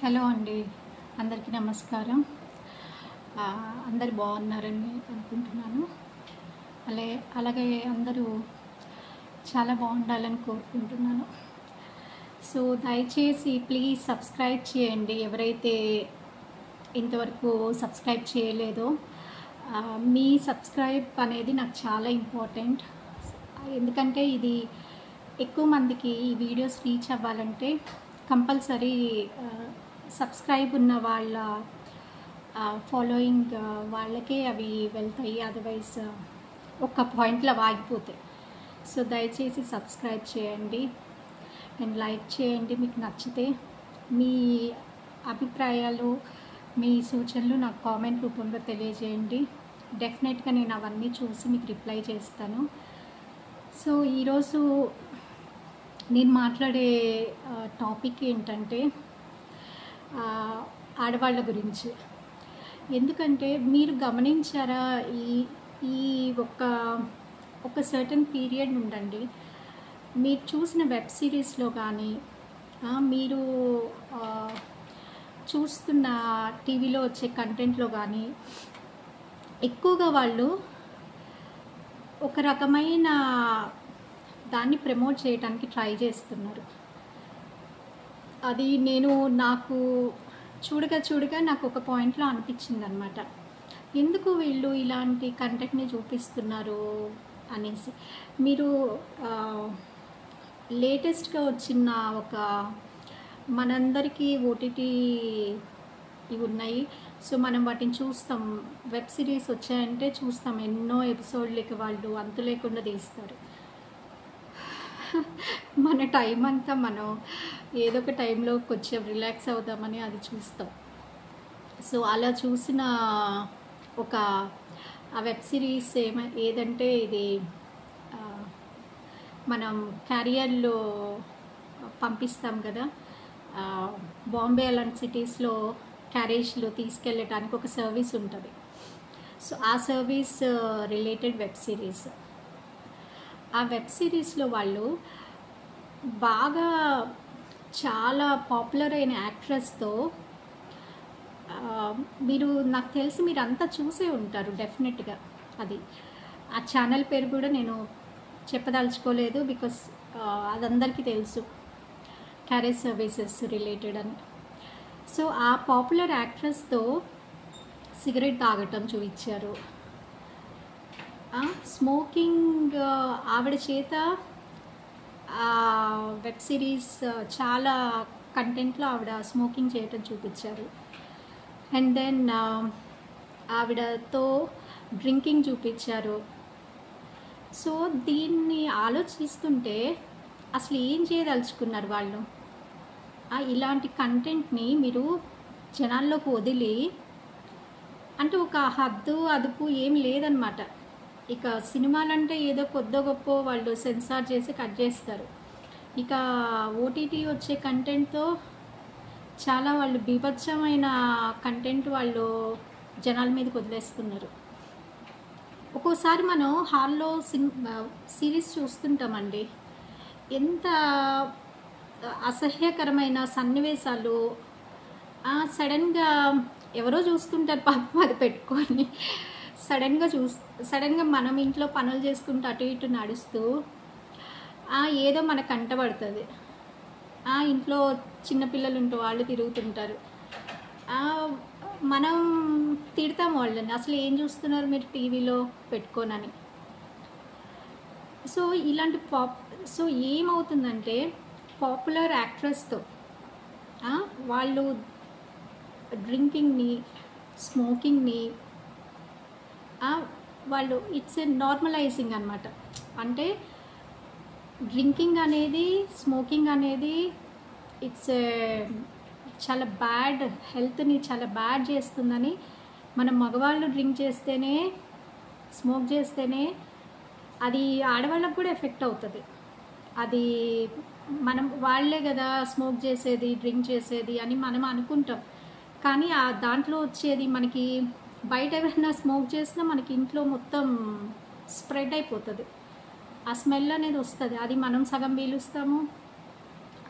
Hello అండి, అందరికీ నమస్కారం. అందరు బాగున్నారని అనుకుంటున్నాను. అలాగే అందరూ చాలా బాగుండాలని కోరుకుంటున్నాను. సో దయచేసి ప్లీజ్ సబ్స్క్రైబ్ చేయండి. ఎవరైతే ఇంతవరకు సబ్స్క్రైబ్ చేయలేదో మీ సబ్స్క్రైబ్ అనేది నాకు చాలా ఇంపార్టెంట్. ఎందుకంటే ఇది ఎక్కువ మందికి ఈ వీడియోస్ రీచ్ అవ్వాలంటే కంపల్సరీ సబ్స్క్రైబ్ ఉన్న వాళ్ళ ఫాలోయింగ్ వాళ్ళకే అవి వెళ్తాయి. అదర్వైజ్ ఒక పాయింట్లో ఆగిపోతాయి. సో దయచేసి సబ్స్క్రైబ్ చేయండి అండ్ లైక్ చేయండి. మీకు నచ్చితే మీ అభిప్రాయాలు, మీ సూచనలు నాకు కామెంట్ రూపంలో తెలియజేయండి. డెఫినెట్గా నేను అవన్నీ చూసి మీకు రిప్లై చేస్తాను. సో ఈరోజు నేను మాట్లాడే టాపిక్ ఏంటంటే ఆడవాళ్ళ గురించి. ఎందుకంటే మీరు గమనించారా, ఈ ఒక సర్టన్ పీరియడ్ ఉండండి, మీరు చూసిన వెబ్ సిరీస్లో కానీ మీరు చూస్తున్న టీవీలో వచ్చే కంటెంట్లో కానీ ఎక్కువగా వాళ్ళు ఒక రకమైన దాన్ని ప్రమోట్ చేయడానికి ట్రై చేస్తున్నారు. అది నాకు చూడగా నాకు ఒక పాయింట్లో అనిపించింది అనమాట, ఎందుకు వీళ్ళు ఇలాంటి కంటెంట్ని చూపిస్తున్నారు అనేసి. మీరు లేటెస్ట్గా వచ్చిన ఒక మనందరికీ ఓటీటీ ఇవి ఉన్నాయి. సో మనం వాటిని చూస్తాం. వెబ్ సిరీస్ వచ్చాయంటే చూస్తాం. ఎన్నో ఎపిసోడ్లకి వాళ్ళు అంతు లేకుండా తీస్తారు. మన టైం అంతా మనం ఏదో ఒక టైంలో కొంచెం రిలాక్స్ అవుదామని అది చూస్తాం. సో అలా చూసిన ఒక వెబ్ సిరీస్ ఏదంటే ఇది మనం క్యారియర్లో పంపిస్తాం కదా, బాంబే అలాంటి సిటీస్లో క్యారేజ్లో తీసుకెళ్ళటానికి ఒక సర్వీస్ ఉంటుంది. సో ఆ సర్వీస్ రిలేటెడ్ వెబ్ సిరీస్. ఆ వెబ్ సిరీస్లో వాళ్ళు బాగా చాలా పాపులర్ అయిన యాక్ట్రెస్తో నాకు తెలిసి మీరు అంతా చూసే ఉంటారు డెఫినెట్గా. అది ఆ ఛానల్ పేరు కూడా నేను చెప్పదలుచుకోలేదు, బికాస్ అది అందరికీ తెలుసు, క్యారేజ్ సర్వీసెస్ రిలేటెడ్ అని. సో ఆ పాపులర్ యాక్ట్రెస్తో సిగరెట్ తాగటం చూపించారు. స్మోకింగ్ ఆవిడ చేత వెబ్ సిరీస్ చాలా కంటెంట్లో ఆవిడ స్మోకింగ్ చేయటం చూపించారు. అండ్ దెన్ ఆవిడతో డ్రింకింగ్ చూపించారు. సో దీన్ని ఆలోచిస్తుంటే అసలు ఏం చేయదలుచుకున్నారు వాళ్ళు? ఇలాంటి కంటెంట్ని మీరు జనాల్లోకి వదిలి, అంటే ఒక హద్దు అదుపు ఏం లేదనమాట. ఇక సినిమాలంటే ఏదో కొద్దో గొప్ప వాళ్ళు సెన్సార్ చేసి కట్ చేస్తారు. ఇక ఓటీటీ వచ్చే కంటెంట్తో చాలా వాళ్ళు బీభత్సమైన కంటెంట్ వాళ్ళు జనాల మీదకి వదిలేస్తున్నారు. ఒక్కోసారి మనం హాల్లో సిరీస్ చూస్తుంటామండి, ఎంత అసహ్యకరమైన సన్నివేశాలు. సడన్గా ఎవరో చూస్తుంటారు పాపం అది పెట్టుకొని, సడన్గా మనం ఇంట్లో పనులు చేసుకుంటూ అటు ఇటు నడుస్తూ ఏదో మనకు కంటపడుతుంది. ఇంట్లో చిన్నపిల్లలు ఉంటూ వాళ్ళు తిరుగుతుంటారు. మనం తిడతాం వాళ్ళని, అసలు ఏం చూస్తున్నారు మీరు టీవీలో పెట్టుకోనని. సో ఇలాంటి సో ఏమవుతుందంటే పాపులర్ యాక్ట్రెస్తో వాళ్ళు డ్రింకింగ్ని, స్మోకింగ్ని వాళ్ళు ఇట్స్ ఏ నార్మలైజింగ్ అనమాట. అంటే డ్రింకింగ్ అనేది, స్మోకింగ్ అనేది ఇట్స్ చాలా బ్యాడ్, హెల్త్ని చాలా బ్యాడ్ చేస్తుందని. మనం మగవాళ్ళు డ్రింక్ చేస్తేనే, స్మోక్ చేస్తేనే అది ఆడవాళ్ళకు కూడా ఎఫెక్ట్ అవుతుంది. అది వాళ్ళే కదా స్మోక్ చేసేది, డ్రింక్ చేసేది అని మనం అనుకుంటాం. కానీ దాంట్లో వచ్చేది మనకి బయట ఎవరైనా స్మోక్ చేసినా మనకి ఇంట్లో మొత్తం స్ప్రెడ్ అయిపోతుంది. ఆ స్మెల్ అనేది వస్తుంది. అది మనం సగం పీలుస్తాము,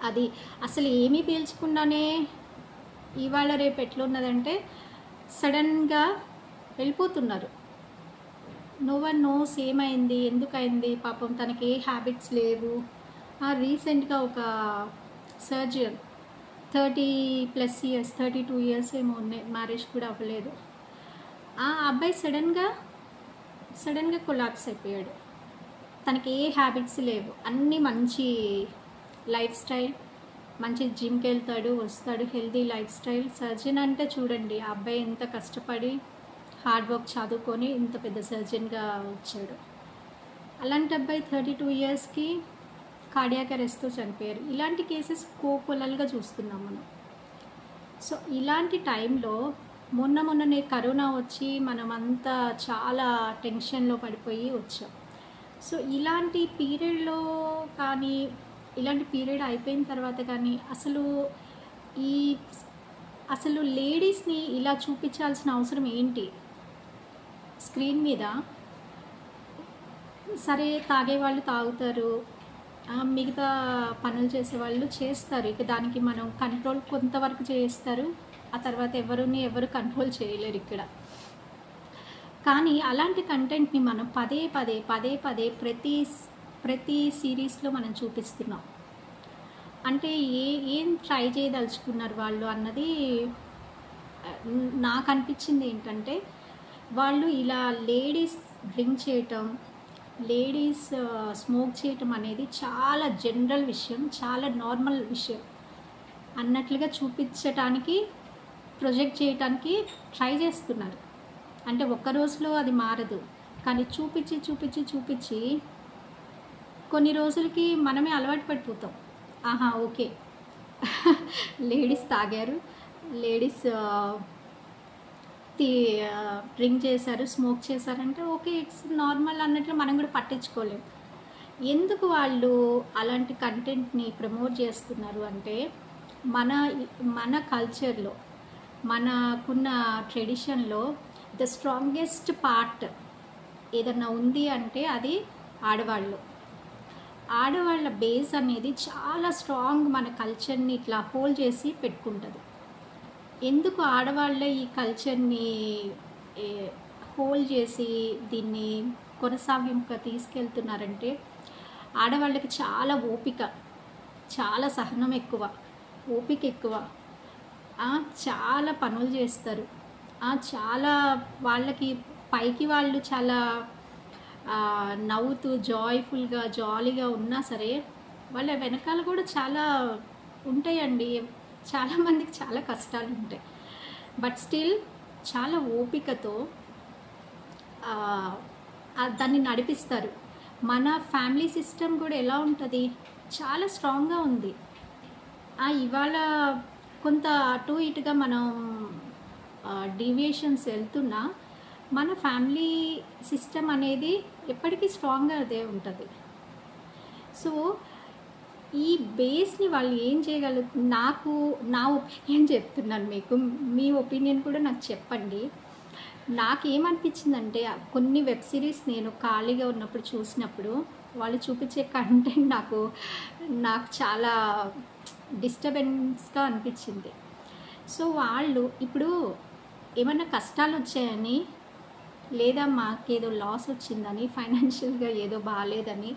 అది అసలు ఏమీ పీల్చకుండానే ఇవాళ రేపు ఎట్లున్నదంటే సడన్గా వెళ్ళిపోతున్నారు. నో వన్ నోస్ ఏమైంది, ఎందుకైంది, పాపం తనకి ఏ హ్యాబిట్స్ లేవు. రీసెంట్గా ఒక సర్జన్ 30+ ఇయర్స్, 32 ఇయర్స్ ఏమో ఉన్నాయి, మ్యారేజ్ కూడా అవ్వలేదు. ఆ అబ్బాయి సడన్గా కొలాప్స్ అయిపోయాడు. తనకి ఏ హ్యాబిట్స్ లేవు, అన్నీ మంచి లైఫ్ స్టైల్, మంచి జిమ్కి వెళ్తాడు వస్తాడు, హెల్దీ లైఫ్ స్టైల్. సర్జన్ అంటే చూడండి ఆ అబ్బాయి ఎంత కష్టపడి హార్డ్ వర్క్ చదువుకొని ఇంత పెద్ద సర్జన్గా వచ్చాడు. అలాంటి అబ్బాయి 32 ఇయర్స్కి కార్డియాక్ అరెస్ట్తో చనిపోయారు. ఇలాంటి కేసెస్ కోకొల్లలుగా చూస్తున్నాం మనం. సో ఇలాంటి టైంలో మొన్ననే కరోనా వచ్చి మనమంతా చాలా టెన్షన్లో పడిపోయి వచ్చాం. సో ఇలాంటి పీరియడ్లో కానీ, ఇలాంటి పీరియడ్ అయిపోయిన తర్వాత కానీ అసలు లేడీస్ని ఇలా చూపించాల్సిన అవసరం ఏంటి? స్క్రీన్ మీద సరే తాగేవాళ్ళు తాగుతారు, మిగతా పనులు చేసేవాళ్ళు చేస్తారు. ఇక దానికి మనం కంట్రోల్ కొంతవరకు చేస్తారు, ఆ తర్వాత ఎవరు కంట్రోల్ చేయలేరు ఇక్కడ. కానీ అలాంటి కంటెంట్ని మనం పదే పదే ప్రతి సిరీస్లో మనం చూపిస్తున్నాం. అంటే ఏం ట్రై చేయదలుచుకున్నారు వాళ్ళు అన్నది నాకు అనిపించింది. ఏంటంటే వాళ్ళు ఇలా లేడీస్ డ్రింక్ చేయటం, లేడీస్ స్మోక్ చేయటం అనేది చాలా జనరల్ విషయం, చాలా నార్మల్ విషయం అన్నట్లుగా చూపించటానికి, ప్రొజెక్ట్ చేయటానికి ట్రై చేస్తున్నారు. అంటే ఒక్క రోజులో అది మారదు, కానీ చూపించి కొన్ని రోజులకి మనమే అలవాటు పడిపోతాం. ఓకే లేడీస్ తాగారు, లేడీస్ డ్రింక్ చేశారు, స్మోక్ చేశారంటే ఓకే ఇట్స్ నార్మల్ అన్నట్లు మనం కూడా పట్టించుకోలేం. ఎందుకు వాళ్ళు అలాంటి కంటెంట్ని ప్రమోట్ చేస్తున్నారు అంటే మన కల్చర్లో, మనకున్న ట్రెడిషన్లో ద స్ట్రాంగెస్ట్ పార్ట్ ఏదన్నా ఉంది అంటే అది ఆడవాళ్ళ బేస్ అనేది చాలా స్ట్రాంగ్, మన కల్చర్ని ఇట్లా హోల్డ్ చేసి పెట్టుకుంటుంది. ఎందుకు ఆడవాళ్ళే ఈ కల్చర్ని హోల్డ్ చేసి దీన్ని కొనసాగింపుగా తీసుకెళ్తున్నారంటే ఆడవాళ్ళకి చాలా ఓపిక, చాలా సహనం ఎక్కువ, ఓపిక ఎక్కువ, చాలా పనులు చేస్తారు. చాలా వాళ్ళకి పైకి వాళ్ళు చాలా నవ్వుతూ జాయ్ఫుల్గా జాలీగా ఉన్నా సరే వాళ్ళ వెనకాల కూడా చాలా ఉంటాయండి. చాలామందికి చాలా కష్టాలు ఉంటాయి. బట్ స్టిల్ చాలా ఓపికతో దాన్ని నడిపిస్తారు. మన ఫ్యామిలీ సిస్టమ్ కూడా ఎలా ఉంటుంది, చాలా స్ట్రాంగ్గా ఉంది. ఇవాళ కొంత అటు ఇటుగా మనం డీవియేషన్స్ వెళ్తున్నా మన ఫ్యామిలీ సిస్టమ్ అనేది ఎప్పటికీ స్ట్రాంగ్గా అదే ఉంటుంది. సో ఈ బేస్ని వాళ్ళు ఏం నా ఒపీనియన్ చెప్తున్నాను మీకు, మీ ఒపీనియన్ కూడా నాకు చెప్పండి. నాకేమనిపించిందంటే కొన్ని వెబ్ సిరీస్ నేను ఖాళీగా ఉన్నప్పుడు చూసినప్పుడు వాళ్ళు చూపించే కంటెంట్ నాకు చాలా డిస్టర్బెన్స్గా అనిపించింది. సో వాళ్ళు ఇప్పుడు ఏమన్నా కష్టాలు వచ్చాయని, లేదా మాకేదో లాస్ వచ్చిందని, ఫైనాన్షియల్గా ఏదో బాగాలేదని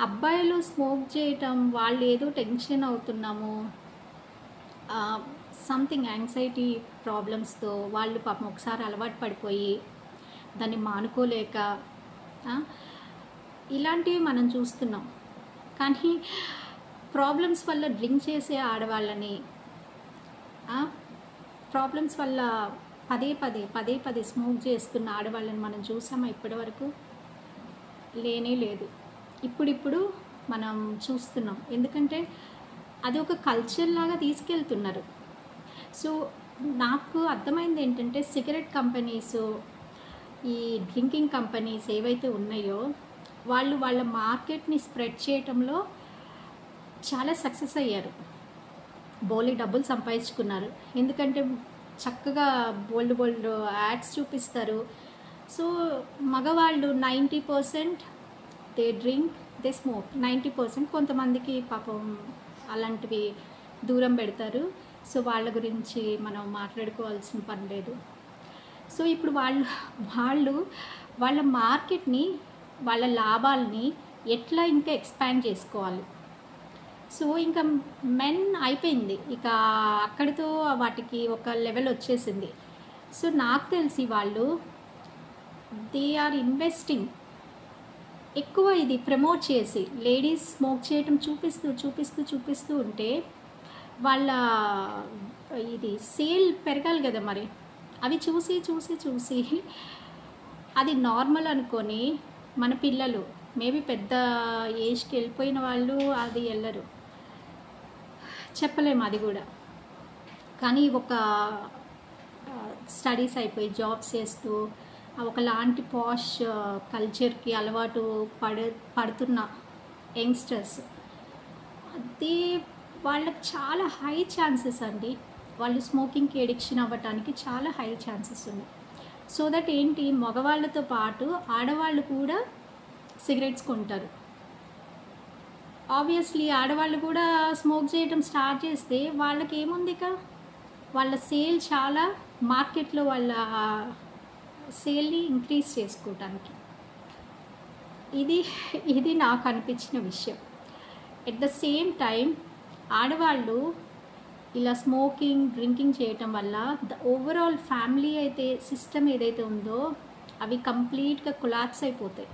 అబ్బాయిలు స్మోక్ చేయటం, వాళ్ళు ఏదో టెన్షన్ అవుతున్నాము, సంథింగ్ యాంగ్జైటీ ప్రాబ్లమ్స్తో వాళ్ళు పాపం ఒకసారి అలవాటు పడిపోయి దాన్ని మానుకోలేక ఇలాంటివి మనం చూస్తున్నాం. కానీ ప్రాబ్లమ్స్ వల్ల డ్రింక్ చేసే ఆడవాళ్ళని, ప్రాబ్లమ్స్ వల్ల పదే స్మోక్ చేస్తున్న ఆడవాళ్ళని మనం చూసామా? ఇప్పటి వరకు లేనే లేదు. ఇప్పుడు మనం చూస్తున్నాం. ఎందుకంటే అది ఒక కల్చర్ లాగా తీసుకెళ్తున్నారు. సో నాకు అర్థమైంది ఏంటంటే సిగరెట్ కంపెనీస్, ఈ డ్రింకింగ్ కంపెనీస్ ఏవైతే ఉన్నాయో వాళ్ళ మార్కెట్ని స్ప్రెడ్ చేయటంలో చాలా సక్సెస్ అయ్యారు, బోలెడు డబ్బులు సంపాదించుకున్నారు. ఎందుకంటే చక్కగా బోల్డ్ యాడ్స్ చూపిస్తారు. సో మగవాళ్ళు 90% దే డ్రింక్, దే స్మోక్. 90%. కొంతమందికి పాపం అలాంటివి దూరం పెడతారు. సో వాళ్ళ గురించి మనం మాట్లాడుకోవాల్సిన పని లేదు. సో ఇప్పుడు వాళ్ళు వాళ్ళ మార్కెట్ని, వాళ్ళ లాభాలని ఎట్లా ఇంకా ఎక్స్పాండ్ చేసుకోవాలి. సో ఇంకా మెన్ అయిపోయింది, ఇక అక్కడితో వాటికి ఒక లెవెల్ వచ్చేసింది. సో నాకు తెలిసి వాళ్ళు దే ఆర్ ఇన్వెస్టింగ్ ఎక్కువ, ఇది ప్రమోట్ చేసి లేడీస్ స్మోక్ చేయటం చూపిస్తూ ఉంటే వాళ్ళ ఇది సేల్ పెరగాలి కదా మరి. అవి చూసి అది నార్మల్ అనుకొని మన పిల్లలు మేబీ పెద్ద ఏజ్కి వెళ్ళిపోయిన వాళ్ళు అది వెళ్ళరు, చెప్పలేము అది కూడా. కానీ ఒక స్టడీస్ అయిపోయి జాబ్స్ చేస్తూ ఒకలాంటి పాష్ కల్చర్కి అలవాటు పడుతున్న యంగ్స్టర్స్, అది వాళ్ళకి చాలా హై ఛాన్సెస్ అండి. వాళ్ళు స్మోకింగ్కి ఎడిక్షన్ అవ్వటానికి చాలా హై ఛాన్సెస్ ఉన్నాయి. సో దట్ ఏంటి, మగవాళ్ళతో పాటు ఆడవాళ్ళు కూడా సిగరెట్స్ కొంటారు. ఆబ్వియస్లీ ఆడవాళ్ళు కూడా స్మోక్ చేయడం స్టార్ట్ చేస్తే వాళ్ళకి ఏముంది, ఇక వాళ్ళ సేల్ చాలా, మార్కెట్లో వాళ్ళ సేల్ని ఇంక్రీజ్ చేసుకోవటానికి. ఇది నాకు అనిపించిన విషయం. ఎట్ ద సేమ్ టైం ఆడవాళ్ళు ఇలా స్మోకింగ్ డ్రింకింగ్ చేయటం వల్ల ద ఓవరాల్ ఫ్యామిలీ అయితే సిస్టమ్ ఏదైతే ఉందో అవి కంప్లీట్గా కొలాప్స్ అయిపోతాయి.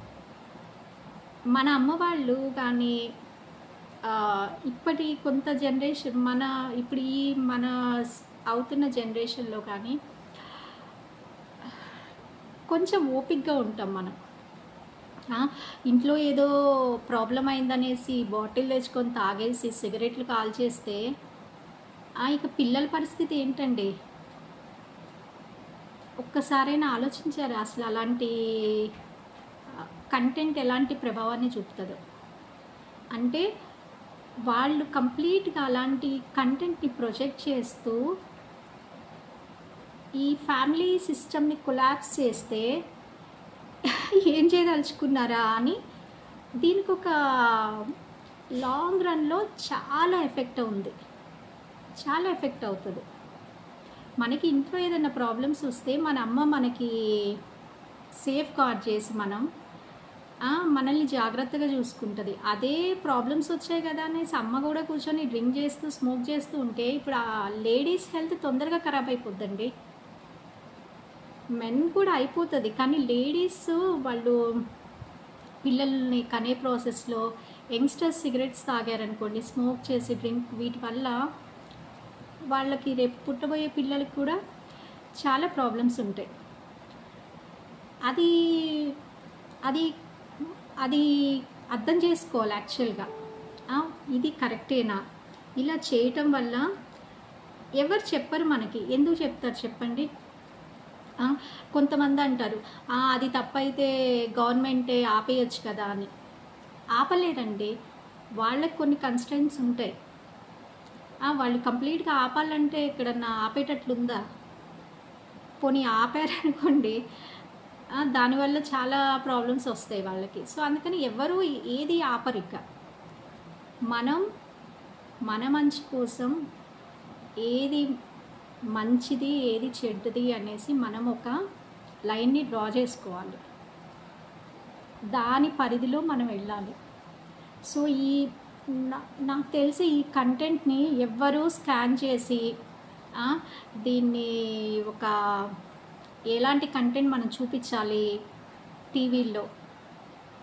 మన అమ్మ వాళ్ళు కానీ ఇప్పటి కొంత జనరేషన్, ఇప్పుడు మన అవుతున్న జనరేషన్లో కానీ కొంచెం ఓపిక్గా ఉంటాం మనం. ఇంట్లో ఏదో ప్రాబ్లం అయిందనేసి బాటిల్ తెచ్చుకొని తాగేసి సిగరెట్లు కాల్చేస్తే ఇక పిల్లల పరిస్థితి ఏంటండి? ఒక్కసారైనా ఆలోచించారా అసలు అలాంటి కంటెంట్ ఎలాంటి ప్రభావాన్ని చూపుతుందో? అంటే వాళ్ళు కంప్లీట్గా అలాంటి కంటెంట్ని ప్రొజెక్ట్ చేస్తూ ఈ ఫ్యామిలీ సిస్టమ్ని కొలాప్స్ చేస్తే ఏం చేయదలుచుకున్నారా అని దీనికి ఒక లాంగ్ రన్లో చాలా ఎఫెక్ట్ అవుతుంది. మనకి ఇంట్లో ఏదైనా ప్రాబ్లమ్స్ వస్తే మన అమ్మ మనకి సేఫ్ గార్డ్ చేసి మనల్ని జాగ్రత్తగా చూసుకుంటుంది. అదే ప్రాబ్లమ్స్ వచ్చాయి కదా అనేసి అమ్మ కూడా కూర్చొని డ్రింక్ చేస్తూ స్మోక్ చేస్తూ ఉంటే ఇప్పుడు ఆ లేడీస్ హెల్త్ తొందరగా ఖరాబ్ అయిపోద్దండి. మెన్ కూడా అయిపోతుంది, కానీ లేడీస్ వాళ్ళు పిల్లల్ని కనే ప్రాసెస్లో యంగ్స్టర్స్ సిగరెట్స్ తాగారనుకోండి, స్మోక్ చేసి డ్రింక్, వీటి వల్ల వాళ్ళకి రేపు పుట్టబోయే పిల్లలకి కూడా చాలా ప్రాబ్లమ్స్ ఉంటాయి. అది అది అది అర్థం చేసుకోవాలి యాక్చువల్గా. ఇది కరెక్టేనా? ఇలా చేయటం వల్ల ఎవరు చెప్పరు మనకి, ఎందుకు చెప్తారు చెప్పండి? కొంతమంది అంటారు అది తప్పైతే గవర్నమెంటే ఆపేయచ్చు కదా అని. ఆపలేరండి, వాళ్ళకి కొన్ని కన్స్ట్రెంట్స్ ఉంటాయి. వాళ్ళు కంప్లీట్గా ఆపాలంటే ఎక్కడన్నా ఆపేటట్లుందా? పోనీ ఆపారనుకోండి, దానివల్ల చాలా ప్రాబ్లమ్స్ వస్తాయి వాళ్ళకి. సో అందుకని ఎవరు ఏది ఆపరు. ఇక మన మంచి కోసం ఏది మంచిది ఏది చెడ్డది అనేసి మనం ఒక లైన్ని డ్రా చేసుకోవాలి, దాని పరిధిలో మనం వెళ్ళాలి. సో నాకు తెలిసి ఈ కంటెంట్ని ఎవ్వరూ స్కాన్ చేసి దీన్ని ఒక ఎలాంటి కంటెంట్ మనం చూపించాలి టీవీల్లో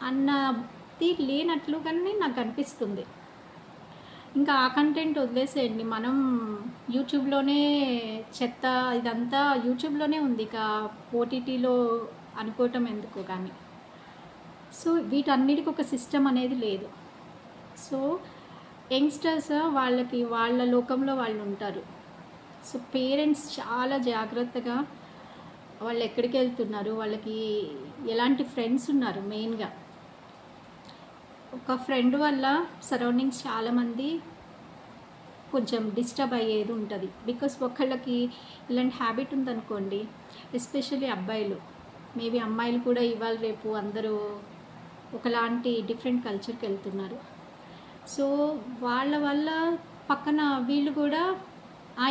అన్నది లేనట్లుగానే నాకు అనిపిస్తుంది. ఇంకా ఆ కంటెంట్ వదిలేసేయండి, మనం యూట్యూబ్లోనే చెత్త ఇదంతా యూట్యూబ్లోనే ఉంది, ఇక ఓటీటీలో అనుకోవటం ఎందుకు కానీ. సో వీటన్నిటికి ఒక సిస్టమ్ అనేది లేదు. సో యంగ్స్టర్స్ వాళ్ళ లోకంలో వాళ్ళు ఉంటారు. సో పేరెంట్స్ చాలా జాగ్రత్తగా వాళ్ళు ఎక్కడికి వెళ్తున్నారు, వాళ్ళకి ఎలాంటి ఫ్రెండ్స్ ఉన్నారు. మెయిన్గా ఒక ఫ్రెండ్ వల్ల సరౌండింగ్స్ చాలామంది కొంచెం డిస్టర్బ్ అయ్యేది ఉంటుంది. బికాస్ ఒకళ్ళకి ఇలాంటి హ్యాబిట్ ఉందనుకోండి, ఎస్పెషల్లీ అబ్బాయిలు, మేబీ అమ్మాయిలు కూడా ఇవాళ రేపు అందరూ ఒకలాంటి డిఫరెంట్ కల్చర్కి వెళ్తున్నారు. సో వాళ్ళ వల్ల పక్కన వీళ్ళు కూడా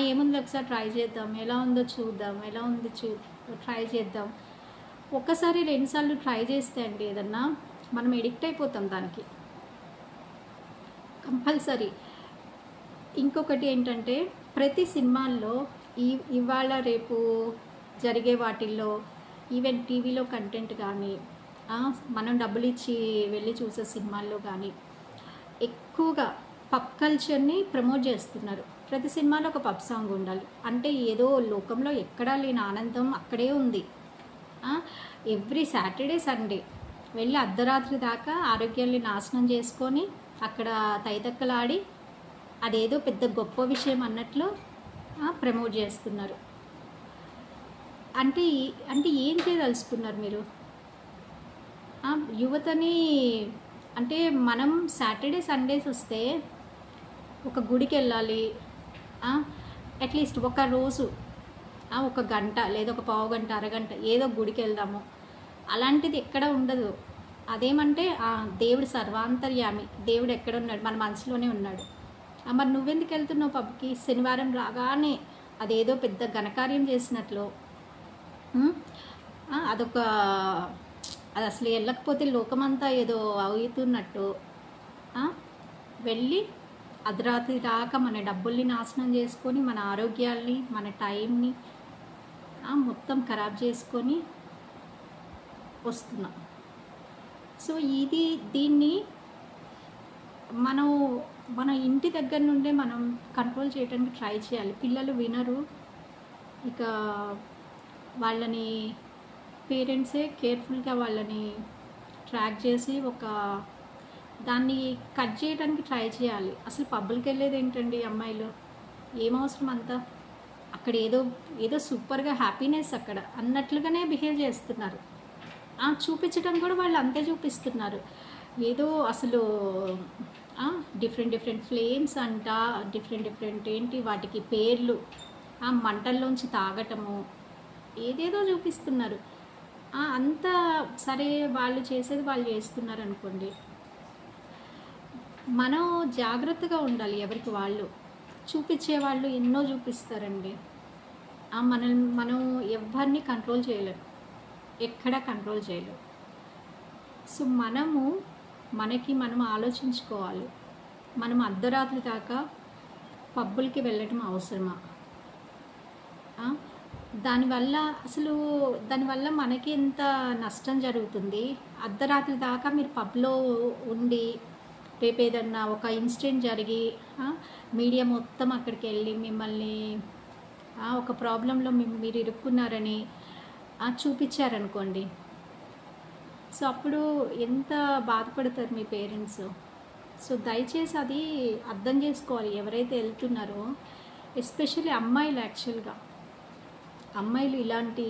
ఏముంది ఒకసారి ట్రై చేద్దాం, ఎలా ఉందో చూద్దాం, ఎలా ఉందో ట్రై చేద్దాం. ఒక్కసారి రెండుసార్లు ట్రై చేస్తే అండి ఏదన్నా మనం ఎడిక్ట్ అయిపోతాం దానికి కంపల్సరీ. ఇంకొకటి ఏంటంటే ప్రతి సినిమాల్లో ఇవాళ రేపు జరిగే వాటిల్లో ఈవెన్ టీవీలో కంటెంట్ కానీ మనం డబ్బులు ఇచ్చి వెళ్ళి చూసే సినిమాల్లో కానీ ఎక్కువగా పబ్ కల్చర్ని ప్రమోట్ చేస్తున్నారు. ప్రతి సినిమాలో ఒక పబ్ సాంగ్ ఉండాలి అంటే ఏదో లోకంలో ఎక్కడా లేని ఆనందం అక్కడే ఉంది. ఎవ్రీ సాటర్డే సండే వెళ్ళి అర్ధరాత్రి దాకా ఆరోగ్యాన్ని నాశనం చేసుకొని అక్కడ తైతక్కలాడి అదేదో పెద్ద గొప్ప విషయం అన్నట్లు ప్రమోట్ చేస్తున్నారు. అంటే ఏం చేయదలుచుకున్నారు మీరు? యువతని అంటే మనం సాటర్డే సండేస్ వస్తే ఒక గుడికి వెళ్ళాలి, అట్లీస్ట్ ఒక రోజు ఒక గంట లేదా ఒక పావు గంట అరగంట ఏదో గుడికి వెళ్దాము. అలాంటిది ఎక్కడ ఉండదు. అదేమంటే దేవుడు సర్వాంతర్యామి, దేవుడు ఎక్కడ ఉన్నాడు? మన మనసులోనే ఉన్నాడు. మరి నువ్వెందుకు వెళ్తున్నావు పబ్కి? శనివారం రాగానే అదేదో పెద్ద ఘనకార్యం చేసినట్లు అదొక అది అసలు వెళ్ళకపోతే లోకమంతా ఏదో అవుతున్నట్టు వెళ్ళి అర్ధరాత్రి దాకా మన డబ్బుల్ని నాశనం చేసుకొని మన ఆరోగ్యాల్ని మన టైంని మొత్తం ఖరాబ్ చేసుకొని వస్తున్నాం. సో దీన్ని మన ఇంటి దగ్గర నుండే మనం కంట్రోల్ చేయడానికి ట్రై చేయాలి. పిల్లలు వినరు, ఇక వాళ్ళని పేరెంట్సే కేర్ఫుల్గా వాళ్ళని ట్రాక్ చేసి దాన్ని కట్ చేయడానికి ట్రై చేయాలి. అసలు పబ్బులకి వెళ్ళేది ఏంటండి అమ్మాయిలు? ఏమవసరం అంతా? అక్కడ ఏదో సూపర్గా హ్యాపీనెస్ అక్కడ అన్నట్లుగానే బిహేవ్ చేస్తున్నారు. చూపించడం కూడా వాళ్ళు అంతే చూపిస్తున్నారు. ఏదో అసలు డిఫరెంట్ ఫ్లేమ్స్ అంట, డిఫరెంట్ ఏంటి వాటికి పేర్లు, మంటల్లోంచి తాగటము, ఏదేదో చూపిస్తున్నారు. అంతా సరే, వాళ్ళు చేసేది వాళ్ళు చేస్తున్నారు అనుకోండి. మనం జాగ్రత్తగా ఉండాలి. ఎవరికి వాళ్ళు చూపించే వాళ్ళు ఎన్నో చూపిస్తారండి. మనం ఎవరిని కంట్రోల్ చేయలేం, ఎక్కడా కంట్రోల్ చేయలేం. సో మనం ఆలోచించుకోవాలి. మనం అర్ధరాత్రి దాకా పబ్బులకి వెళ్ళటం అవసరమా? దానివల్ల మనకి ఎంత నష్టం జరుగుతుంది? అర్ధరాత్రి దాకా మీరు పబ్లో ఉండి రేపు ఏదన్నా ఒక ఇన్సిడెంట్ జరిగి మీడియా మొత్తం అక్కడికి వెళ్ళి మిమ్మల్ని ఒక ప్రాబ్లంలో మీరు ఇరుక్కున్నారని చూపించారనుకోండి. సో అప్పుడు ఎంత బాధపడతారు మీ పేరెంట్స్. సో దయచేసి అది అర్థం చేసుకోవాలి ఎవరైతే వెళ్తున్నారో, ఎస్పెషల్లీ అమ్మాయిలు. యాక్చువల్గా అమ్మాయిలు ఇలాంటి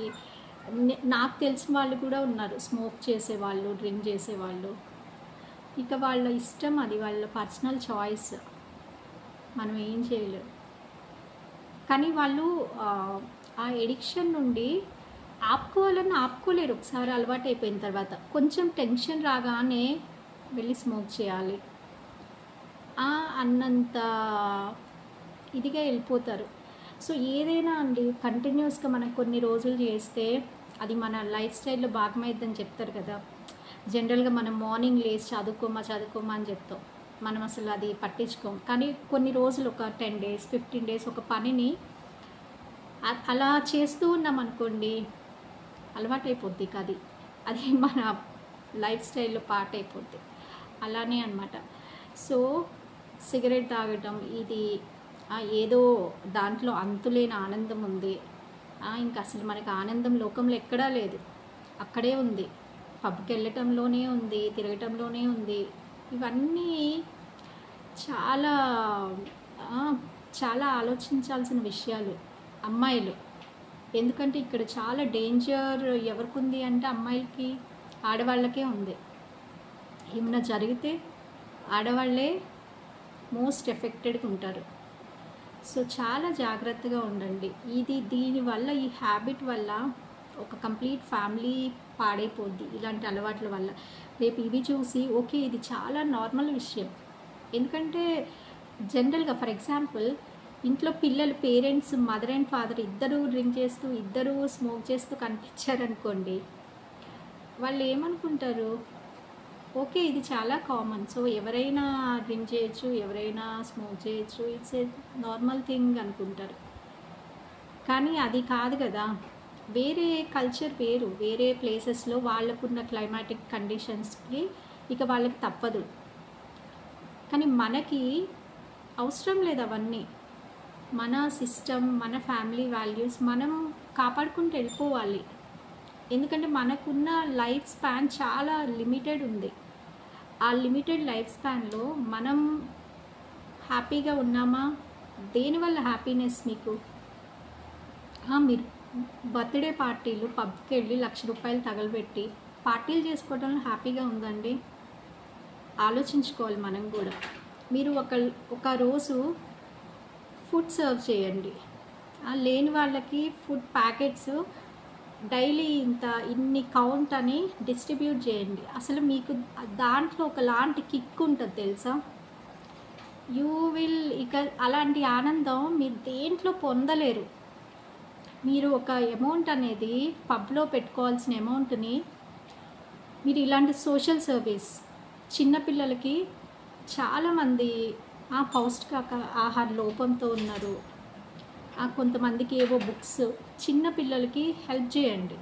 నాకు తెలిసిన వాళ్ళు కూడా ఉన్నారు, స్మోక్ చేసేవాళ్ళు, డ్రింక్ చేసేవాళ్ళు. ఇక వాళ్ళ ఇష్టం, అది వాళ్ళ పర్సనల్ చాయిస్, మనం ఏం చేయలేం. కానీ వాళ్ళు ఆ ఎడిక్షన్ నుండి ఆపుకోవాలని ఆపుకోలేరు. ఒకసారి అలవాటు అయిపోయిన తర్వాత కొంచెం టెన్షన్ రాగానే వెళ్ళి స్మోక్ చేయాలి అన్నంత ఇదిగా వెళ్ళిపోతారు. సో ఏదైనా అండి కంటిన్యూస్గా మనం కొన్ని రోజులు చేస్తే అది మన లైఫ్ స్టైల్లో భాగమైద్దని చెప్తారు కదా. జనరల్గా మనం మార్నింగ్ లేచి చదువుకోమా అని చెప్తాం, మనం అసలు అది పట్టించుకోం. కానీ కొన్ని రోజులు ఒక 10 days 15 days ఒక పనిని అలా చేస్తూ ఉన్నాం అనుకోండి, అలవాటు అయిపోద్ది. అది మన లైఫ్ స్టైల్లో పార్ట్ అయిపోద్ది. అలానే అన్నమాట. సో సిగరెట్ తాగటం, ఇది ఏదో దాంట్లో అంతులేని ఆనందం ఉంది. ఇంకా అసలు మనకు ఆనందం లోకంలో ఎక్కడా లేదు, అక్కడే ఉంది. పబ్కి వెళ్ళటంలోనే ఉంది, తిరగటంలోనే ఉంది. ఇవన్నీ చాలా చాలా ఆలోచించాల్సిన విషయాలు అమ్మాయిలు. ఎందుకంటే ఇక్కడ చాలా డేంజర్ ఎవరికి ఉంది అంటే అమ్మాయిలకి, ఆడవాళ్ళకే ఉంది. ఏమైనా జరిగితే ఆడవాళ్ళే మోస్ట్ ఎఫెక్టెడ్గా ఉంటారు. సో చాలా జాగ్రత్తగా ఉండండి. దీనివల్ల, ఈ హ్యాబిట్ వల్ల ఒక కంప్లీట్ ఫ్యామిలీ పాడైపోద్ది ఇలాంటి అలవాట్ల వల్ల. రేపు ఇవి చూసి ఓకే ఇది చాలా నార్మల్ విషయం. ఎందుకంటే జనరల్గా ఫర్ ఎగ్జాంపుల్ ఇంట్లో పిల్లలు పేరెంట్స్ మదర్ అండ్ ఫాదర్ ఇద్దరు డ్రింక్ చేస్తూ ఇద్దరు స్మోక్ చేస్తూ కనిపించారనుకోండి, వాళ్ళు ఏమనుకుంటారు, ఓకే ఇది చాలా కామన్, సో ఎవరైనా డ్రింక్ చేయొచ్చు, ఎవరైనా స్మోక్ చేయొచ్చు, ఇట్స్ ఏ నార్మల్ థింగ్ అనుకుంటారు. కానీ అది కాదు కదా. వేరే కల్చర్ వేరు, వేరే ప్లేసెస్లో వాళ్ళకున్న క్లైమాటిక్ కండిషన్స్కి ఇక వాళ్ళకి తప్పదు. కానీ మనకి అవసరం లేదు అవన్నీ. మన సిస్టమ్, మన ఫ్యామిలీ వాల్యూస్ మనం కాపాడుకుంటూ వెళ్ళిపోవాలి. ఎందుకంటే మనకున్న లైఫ్ స్పాన్ చాలా లిమిటెడ్ ఉంది. ఆ లిమిటెడ్ లైఫ్ స్పాన్లో మనం హ్యాపీగా ఉన్నామా? దేనివల్ల హ్యాపీనెస్ మీకు? మీరు బర్త్డే పార్టీలు పబ్కి వెళ్ళి ₹1,00,000 తగలబెట్టి పార్టీలు చేసుకోవడంలో హ్యాపీగా ఉందండి? ఆలోచించుకోవాలి మనం కూడా. మీరు ఒక రోజు ఫుడ్ సర్వ్ చేయండి, లేని వాళ్ళకి ఫుడ్ ప్యాకెట్స్ డైలీ ఇన్ని కౌంట్ అని డిస్ట్రిబ్యూట్ చేయండి. అసలు మీకు దాంట్లో ఒకలాంటి కిక్ ఉంటుంది తెలుసా. ఇక అలాంటి ఆనందం మీరు దేంట్లో పొందలేరు. మీరు ఒక అమౌంట్ అనేది పబ్లో పెట్టుకోవాల్సిన అమౌంట్ని మీరు ఇలాంటి సోషల్ సర్వీస్, చిన్నపిల్లలకి చాలామంది పౌష్టిక ఆహార లోపంతో ఉన్నారు, కొంతమందికి ఏవో బుక్స్, చిన్నపిల్లలకి హెల్ప్ చేయండి.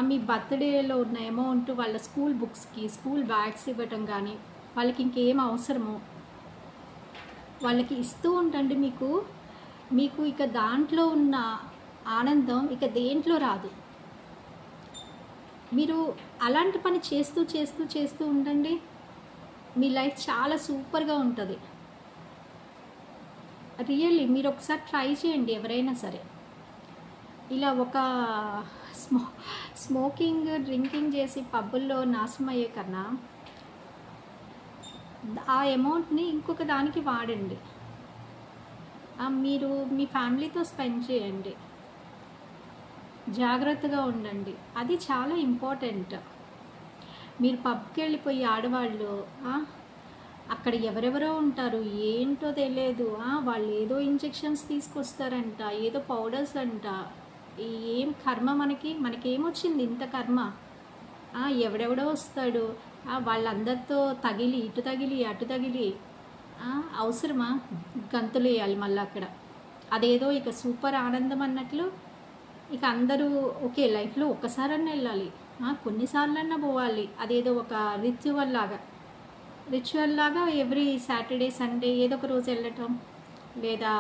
మీ బర్త్డేలో ఉన్న అమౌంట్ వాళ్ళ స్కూల్ బుక్స్కి, స్కూల్ బ్యాగ్స్ ఇవ్వటం కానీ, వాళ్ళకి ఇంకేం అవసరమో వాళ్ళకి ఇస్తూ ఉండండి. మీకు ఇక దాంట్లో ఉన్న ఆనందం ఇక దేంట్లో రాదు. మీరు అలాంటి పని చేస్తూ చేస్తూ చేస్తూ ఉండండి, మీ లైఫ్ చాలా సూపర్గా ఉంటుంది. రియల్లీ మీరు ఒకసారి ట్రై చేయండి. ఎవరైనా సరే ఇలా ఒక స్మోకింగ్ డ్రింకింగ్ చేసి పబ్బుల్లో నాశనం అయ్యే కన్నా ఆ అమౌంట్ని ఇంకొక దానికి వాడండి. మీరు మీ ఫ్యామిలీతో స్పెండ్ చేయండి, జాగ్రత్తగా ఉండండి. అది చాలా ఇంపార్టెంట్. మీరు పబ్కి వెళ్ళిపోయి ఆడవాళ్ళు అక్కడ ఎవరెవరో ఉంటారు, ఏంటో తెలియదు, వాళ్ళు ఏదో ఇంజెక్షన్స్ తీసుకొస్తారంట, ఏదో పౌడర్స్ అంట. ఏం కర్మ మనకేమొచ్చింది ఇంత కర్మ? ఎవడెవడో వస్తాడు, వాళ్ళందరితో తగిలి, ఇటు తగిలి అటు తగిలి, అవసరమా? గంతులు వేయాలి మళ్ళీ అక్కడ. అదేదో ఇక సూపర్ ఆనందం అన్నట్లు. ఇక అందరూ ఓకే లైఫ్లో ఒక్కసారన్నా వెళ్ళాలి, కొన్నిసార్లన్నా పోవాలి. అదేదో ఒక రిచువల్ లాగా ఎవ్రీ సాటర్డే సండే ఏదో ఒక రోజు వెళ్ళటం, లేదా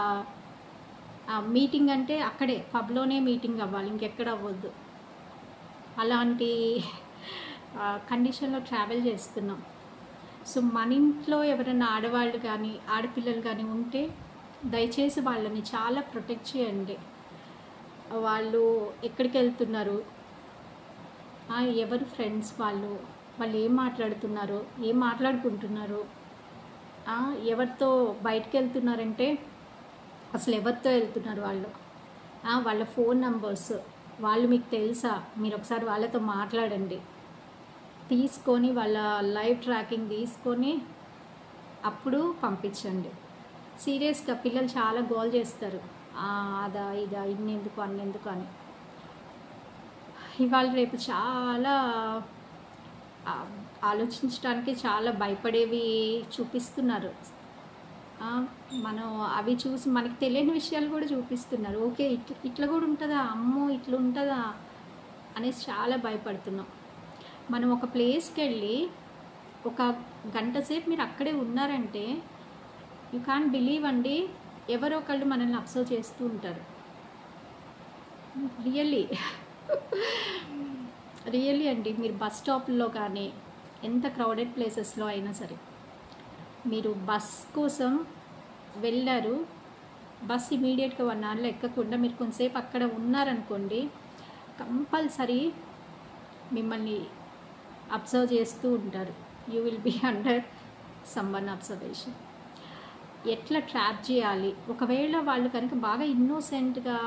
మీటింగ్ అంటే అక్కడే పబ్లోనే మీటింగ్ అవ్వాలి, ఇంకెక్కడ అవ్వద్దు. అలాంటి కండిషన్లో ట్రావెల్ చేస్తున్నాం. సో మన ఇంట్లో ఎవరైనా ఆడవాళ్ళు కానీ ఆడపిల్లలు కానీ ఉంటే దయచేసి వాళ్ళని చాలా ప్రొటెక్ట్ చేయండి. వాళ్ళు ఎక్కడికి వెళ్తున్నారు, ఎవరు ఫ్రెండ్స్ వాళ్ళు ఏం మాట్లాడుతున్నారు, ఏం మాట్లాడుకుంటున్నారు, ఎవరితో బయటకు వెళ్తున్నారంటే అసలు ఎవరితో వెళ్తున్నారు వాళ్ళు, వాళ్ళ ఫోన్ నంబర్స్ వాళ్ళు మీకు తెలుసా? మీరు ఒకసారి వాళ్ళతో మాట్లాడండి, తీసుకొని వాళ్ళ లైవ్ ట్రాకింగ్ తీసుకొని అప్పుడు పంపించండి. సీరియస్గా పిల్లలు చాలా గోల్ చేస్తారు, అదా ఇదా ఇన్నెందుకు అన్నెందుకు అని. ఇవాళ రేపు చాలా ఆలోచించడానికి చాలా భయపడేవి చూపిస్తున్నారు. మనం అవి చూసి మనకి తెలియని విషయాలు కూడా చూపిస్తున్నారు. ఓకే ఇట్లా కూడా ఉంటుందా, అమ్మో ఇట్లా ఉంటుందా అనేసి చాలా భయపడుతున్నాం. మనం ఒక ప్లేస్కి వెళ్ళి ఒక గంట సేపు మీరు అక్కడే ఉన్నారంటే యూ కాంట్ బిలీవ్ అండి, ఎవరో ఒకళ్ళు మనల్ని అబ్జర్వ్ చేస్తూ ఉంటారు. రియల్లీ అండి. మీరు బస్ స్టాప్లో కానీ ఎంత క్రౌడెడ్ ప్లేసెస్లో అయినా సరే, మీరు బస్ కోసం వెళ్ళారు, బస్ ఇమీడియట్గా 1 అవర్లో ఎక్కకుండా మీరు కొంతసేపు అక్కడ ఉన్నారనుకోండి, కంపల్సరీ మిమ్మల్ని అబ్జర్వ్ చేస్తూ ఉంటారు. You will be under someone observation. ఎట్లా ట్రాప్ చేయాలి? ఒకవేళ వాళ్ళు కనుక బాగా ఇన్నోసెంట్గా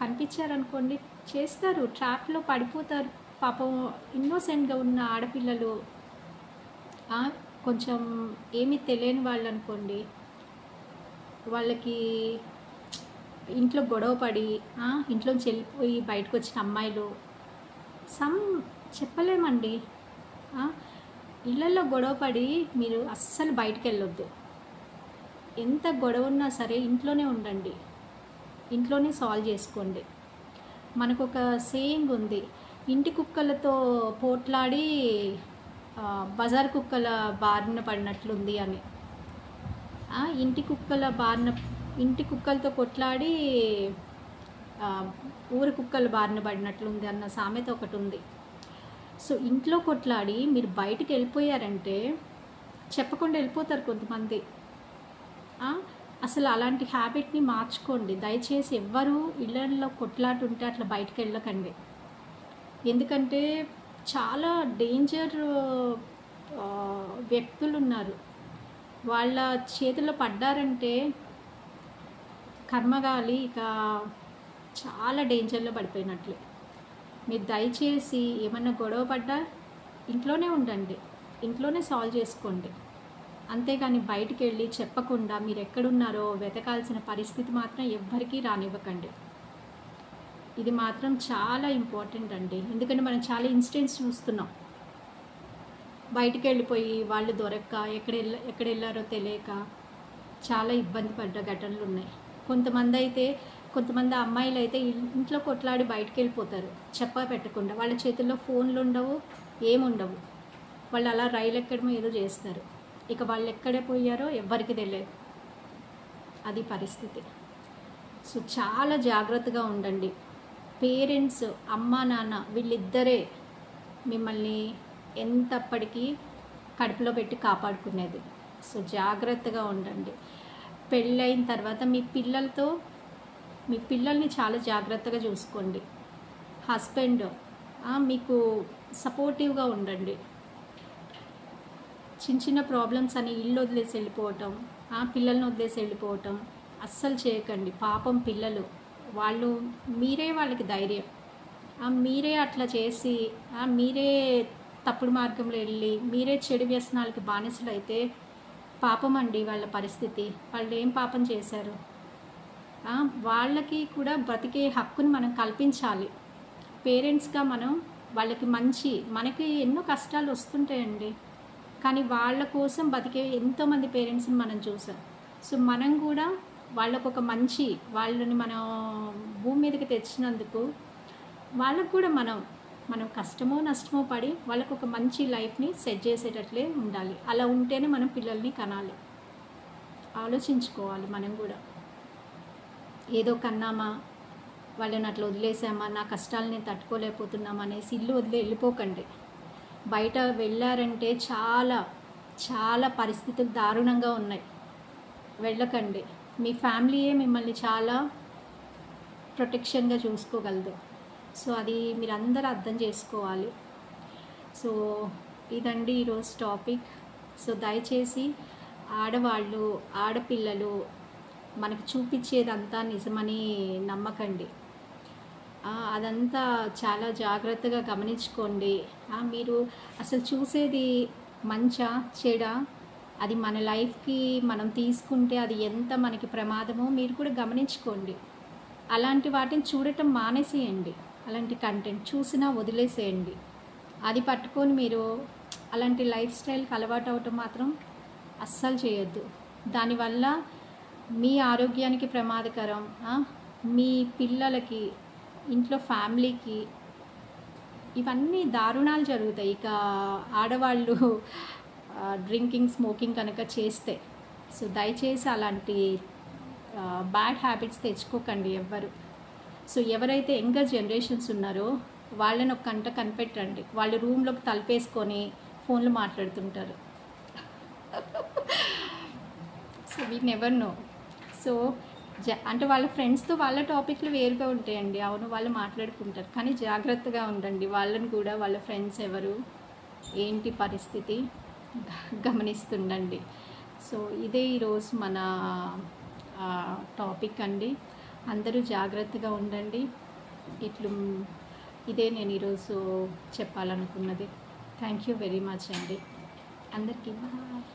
కనిపించారనుకోండి, చేస్తారు, ట్రాప్లో పడిపోతారు. పాపం ఇన్నోసెంట్గా ఉన్న ఆడపిల్లలు, కొంచెం ఏమీ తెలియని వాళ్ళు అనుకోండి, వాళ్ళకి ఇంట్లో గొడవ పడి ఇంట్లోంచి వెళ్ళిపోయి బయటకు వచ్చిన అమ్మాయిలు సమ్ చెప్పలేమండి. ఇళ్ళల్లో గొడవ పడి మీరు అస్సలు బయటకు వెళ్ళొద్దు. ఎంత గొడవ ఉన్నా సరే ఇంట్లోనే ఉండండి, ఇంట్లోనే సాల్వ్ చేసుకోండి. మనకు ఒక సేయింగ్ ఉంది, ఇంటి కుక్కలతో పోట్లాడి బజార్ కుక్కల బారిన పడినట్లుంది అని. ఇంటి కుక్కలతో కొట్లాడి ఊరి కుక్కల బారిన పడినట్లుంది అన్న సామెత ఒకటి ఉంది. సో ఇంట్లో కొట్లాడి మీరు బయటికి వెళ్ళిపోయారంటే చెప్పకుండా వెళ్ళిపోతారు కొంతమంది. అసలు అలాంటి హ్యాబిట్ని మార్చుకోండి దయచేసి. ఎవ్వరూ ఇళ్ళల్లో కొట్లాట ఉంటే అట్లా బయటకు వెళ్ళకండి. ఎందుకంటే చాలా డేంజర్ వ్యక్తులు ఉన్నారు. వాళ్ళ చేతిలో పడ్డారంటే కర్మగాలి ఇక చాలా డేంజర్లో పడిపోయినట్లే. మీరు దయచేసి ఏమన్నా గొడవ పడ్డా ఇంట్లోనే ఉండండి, ఇంట్లోనే సాల్వ్ చేసుకోండి. అంతేగాని బయటికి వెళ్ళి చెప్పకుండా మీరు ఎక్కడున్నారో వెతకాల్సిన పరిస్థితి మాత్రం ఎవ్వరికీ రానివ్వకండి. ఇది మాత్రం చాలా ఇంపార్టెంట్ అండి. ఎందుకంటే మనం చాలా ఇన్సిడెంట్స్ చూస్తున్నాం. బయటికి వెళ్ళిపోయి వాళ్ళు దొరక్క ఎక్కడ వెళ్ళారో తెలియక చాలా ఇబ్బంది పడ్డ ఘటనలు ఉన్నాయి. కొంతమంది అమ్మాయిలు అయితే ఇంట్లో కొట్లాడి బయటికి వెళ్ళిపోతారు చెప్పా పెట్టకుండా. వాళ్ళ చేతుల్లో ఫోన్లు ఉండవు, ఏముండవు. వాళ్ళు అలా రైలు ఎక్కడమో ఏదో చేస్తారు. ఇక వాళ్ళు ఎక్కడే పోయారో ఎవ్వరికి తెలియదు. అది పరిస్థితి. సో చాలా జాగ్రత్తగా ఉండండి. పేరెంట్స్, అమ్మా నాన్న వీళ్ళిద్దరే మిమ్మల్ని ఎంతప్పటికీ కడుపులో పెట్టి కాపాడుకునేది. సో జాగ్రత్తగా ఉండండి. పెళ్ళైన తర్వాత మీ పిల్లల్ని చాలా జాగ్రత్తగా చూసుకోండి. హస్బెండ్ మీకు సపోర్టివ్గా ఉండండి. చిన్న ప్రాబ్లమ్స్ అని ఇల్లు వదిలేసి వెళ్ళిపోవటం, పిల్లల్ని వదిలేసి వెళ్ళిపోవటం అస్సలు చేయకండి. పాపం పిల్లలు, మీరే వాళ్ళకి ధైర్యం. మీరే అట్లా చేసి మీరే తప్పుడు మార్గంలో వెళ్ళి మీరే చెడు వ్యసనాలకి బానిసలు అయితే పాపం అండి వాళ్ళ పరిస్థితి. వాళ్ళు ఏం పాపం చేశారు? వాళ్ళకి కూడా బ్రతికే హక్కుని మనం కల్పించాలి. పేరెంట్స్గా మనం వాళ్ళకి మనకి ఎన్నో కష్టాలు వస్తుంటాయండి, కానీ వాళ్ళ కోసం బతికే ఎంతోమంది పేరెంట్స్ని మనం చూసాం. సో మనం కూడా వాళ్ళకు వాళ్ళని మనం భూమి మీదకి తెచ్చినందుకు వాళ్ళకు కూడా మనం కష్టమో నష్టమో పడి వాళ్ళకు ఒక మంచి లైఫ్ని సెట్ చేసేటట్లే ఉండాలి. అలా ఉంటేనే మనం పిల్లల్ని కనాలి. ఆలోచించుకోవాలి. మనం కూడా ఏదో కన్నామా, వాళ్ళని అట్లా వదిలేసామా, నా కష్టాలు నేను తట్టుకోలేకపోతున్నామా అనేసి ఇల్లు వదిలే వెళ్ళిపోకండి. బయట వెళ్ళారంటే చాలా చాలా పరిస్థితులు దారుణంగా ఉన్నాయి. వెళ్ళకండి. మీ ఫ్యామిలీయే మిమ్మల్ని చాలా ప్రొటెక్షన్గా చూసుకోగలదు. సో అది మీరందరూ అర్థం చేసుకోవాలి. సో ఇదండి ఈరోజు టాపిక్. సో దయచేసి ఆడవాళ్ళు, ఆడపిల్లలు మనకు చూపించేదంతా నిజమని నమ్మకండి. అదంతా చాలా జాగ్రత్తగా గమనించుకోండి. మీరు అసలు చూసేది మంచా చెడా, అది మన లైఫ్కి మనం తీసుకుంటే అది ఎంత మనకి ప్రమాదమో మీరు కూడా గమనించుకోండి. అలాంటి వాటిని చూడటం మానేసేయండి. అలాంటి కంటెంట్ చూసినా వదిలేసేయండి. అది పట్టుకొని మీరు అలాంటి లైఫ్ స్టైల్కి అలవాటు అవటం మాత్రం అస్సలు చేయొద్దు. దానివల్ల మీ ఆరోగ్యానికి ప్రమాదకరం, మీ పిల్లలకి, ఇంట్లో ఫ్యామిలీకి ఇవన్నీ దారుణాలు జరుగుతాయి. ఇక ఆడవాళ్ళు డ్రింకింగ్, స్మోకింగ్ కనుక చేస్తే. సో దయచేసి అలాంటి బ్యాడ్ హ్యాబిట్స్ తెచ్చుకోకండి ఎవ్వరు. సో ఎవరైతే యంగర్ జనరేషన్స్ ఉన్నారో వాళ్ళని ఒక కంట కనిపెట్టండి. వాళ్ళు రూమ్లోకి తలుపేసుకొని ఫోన్లు మాట్లాడుతుంటారు. So we never know. So అంటే వాళ్ళ ఫ్రెండ్స్తో వాళ్ళ టాపిక్లు వేరుగా ఉంటాయండి. అవును, వాళ్ళు మాట్లాడుకుంటారు, కానీ జాగ్రత్తగా ఉండండి. వాళ్ళని కూడా వాళ్ళ ఫ్రెండ్స్ ఎవరు, ఏంటి పరిస్థితి గమనిస్తుండండి. సో ఇదే ఈరోజు మన టాపిక్ అండి. అందరూ జాగ్రత్తగా ఉండండి. ఇదే నేను ఈరోజు చెప్పాలనుకున్నది. థ్యాంక్ యూ వెరీ మచ్ అండి. అందరికీ బాయ్.